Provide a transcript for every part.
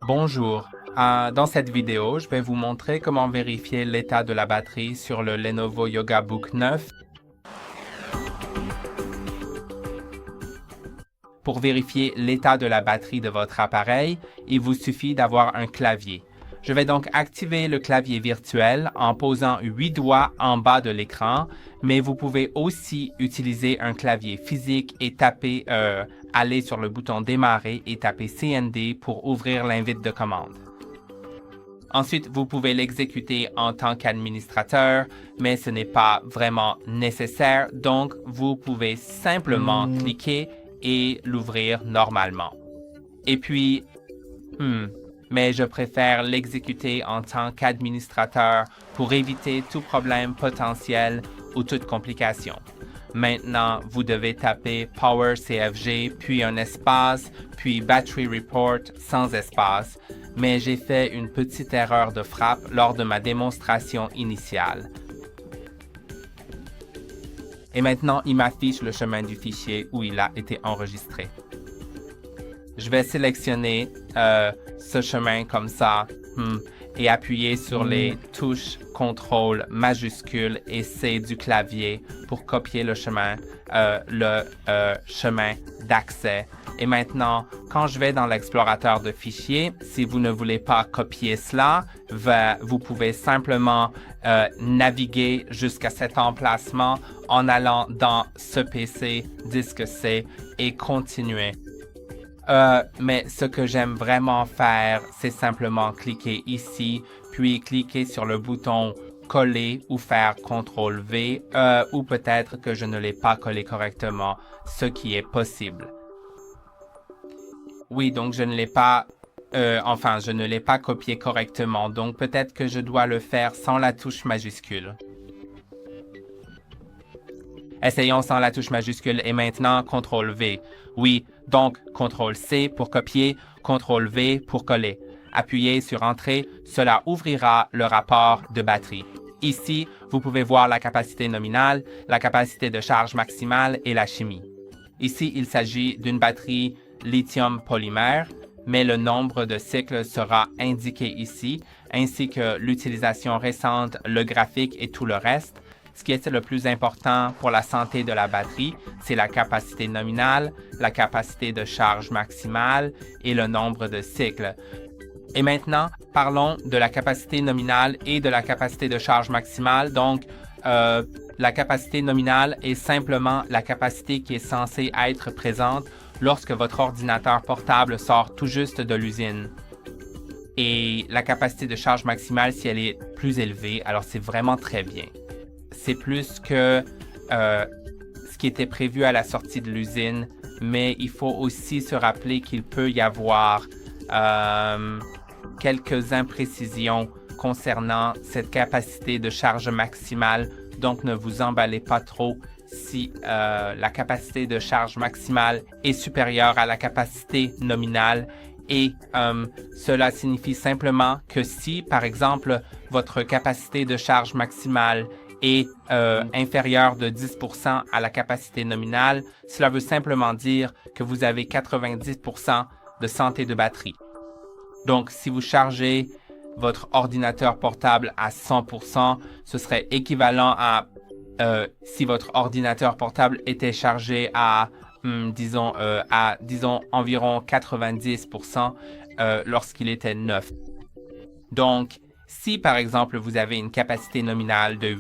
Bonjour. Dans cette vidéo, je vais vous montrer comment vérifier l'état de la batterie sur le Lenovo Yoga Book 9. Pour vérifier l'état de la batterie de votre appareil, il vous suffit d'avoir un clavier. Je vais donc activer le clavier virtuel en posant 8 doigts en bas de l'écran, mais vous pouvez aussi utiliser un clavier physique et aller sur le bouton Démarrer et taper CND pour ouvrir l'invite de commande. Ensuite, vous pouvez l'exécuter en tant qu'administrateur, mais ce n'est pas vraiment nécessaire, donc vous pouvez simplement cliquer et l'ouvrir normalement. Et puis, mais je préfère l'exécuter en tant qu'administrateur pour éviter tout problème potentiel ou toute complication. Maintenant, vous devez taper Power CFG, puis un espace, puis Battery Report sans espace, mais j'ai fait une petite erreur de frappe lors de ma démonstration initiale. Et maintenant, il m'affiche le chemin du fichier où il a été enregistré. Je vais sélectionner ce chemin comme ça et appuyer sur les touches CTRL majuscule et C du clavier pour copier le chemin d'accès. Et maintenant, quand je vais dans l'explorateur de fichiers, si vous ne voulez pas copier cela, vous pouvez simplement naviguer jusqu'à cet emplacement en allant dans ce PC, disque C et continuer. Mais ce que j'aime vraiment faire, c'est simplement cliquer ici, puis cliquer sur le bouton coller ou faire CTRL-V, ou peut-être que je ne l'ai pas collé correctement, ce qui est possible. Oui, donc je ne l'ai pas, je ne l'ai pas copié correctement, donc peut-être que je dois le faire sans la touche majuscule. Essayons sans la touche majuscule et maintenant CTRL-V. Oui, donc CTRL-C pour copier, CTRL-V pour coller. Appuyez sur Entrée, cela ouvrira le rapport de batterie. Ici, vous pouvez voir la capacité nominale, la capacité de charge maximale et la chimie. Ici, il s'agit d'une batterie lithium polymère, mais le nombre de cycles sera indiqué ici, ainsi que l'utilisation récente, le graphique et tout le reste. Ce qui est le plus important pour la santé de la batterie, c'est la capacité nominale, la capacité de charge maximale et le nombre de cycles. Et maintenant, parlons de la capacité nominale et de la capacité de charge maximale. Donc, la capacité nominale est simplement la capacité qui est censée être présente lorsque votre ordinateur portable sort tout juste de l'usine. Et la capacité de charge maximale, si elle est plus élevée, alors c'est vraiment très bien. C'est plus que ce qui était prévu à la sortie de l'usine, mais il faut aussi se rappeler qu'il peut y avoir quelques imprécisions concernant cette capacité de charge maximale, donc ne vous emballez pas trop si la capacité de charge maximale est supérieure à la capacité nominale. Et cela signifie simplement que si, par exemple, votre capacité de charge maximale est inférieure de 10% à la capacité nominale, cela veut simplement dire que vous avez 90% de santé de batterie. Donc, si vous chargez votre ordinateur portable à 100%, ce serait équivalent à si votre ordinateur portable était chargé à, disons, environ 90% lorsqu'il était neuf. Donc, si, par exemple, vous avez une capacité nominale de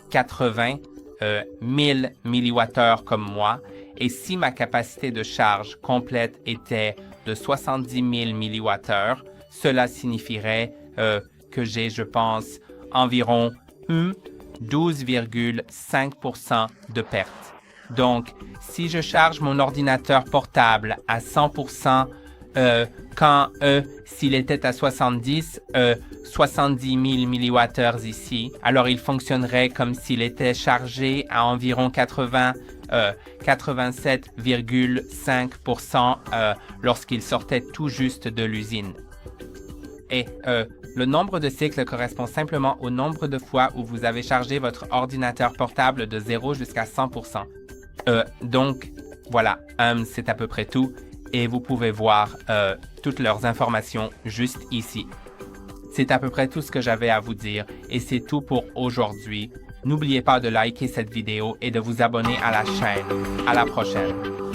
80 000 mWh comme moi, et si ma capacité de charge complète était de 70 000 mWh, cela signifierait que j'ai, je pense, environ 12,5% de perte. Donc, si je charge mon ordinateur portable à 100%, quand s'il était à 70 000 mWh ici, alors il fonctionnerait comme s'il était chargé à environ 87,5% lorsqu'il sortait tout juste de l'usine. Et le nombre de cycles correspond simplement au nombre de fois où vous avez chargé votre ordinateur portable de 0 jusqu'à 100%. Donc, voilà, c'est à peu près tout. et vous pouvez voir toutes leurs informations juste ici. C'est à peu près tout ce que j'avais à vous dire et c'est tout pour aujourd'hui. N'oubliez pas de liker cette vidéo et de vous abonner à la chaîne. À la prochaine!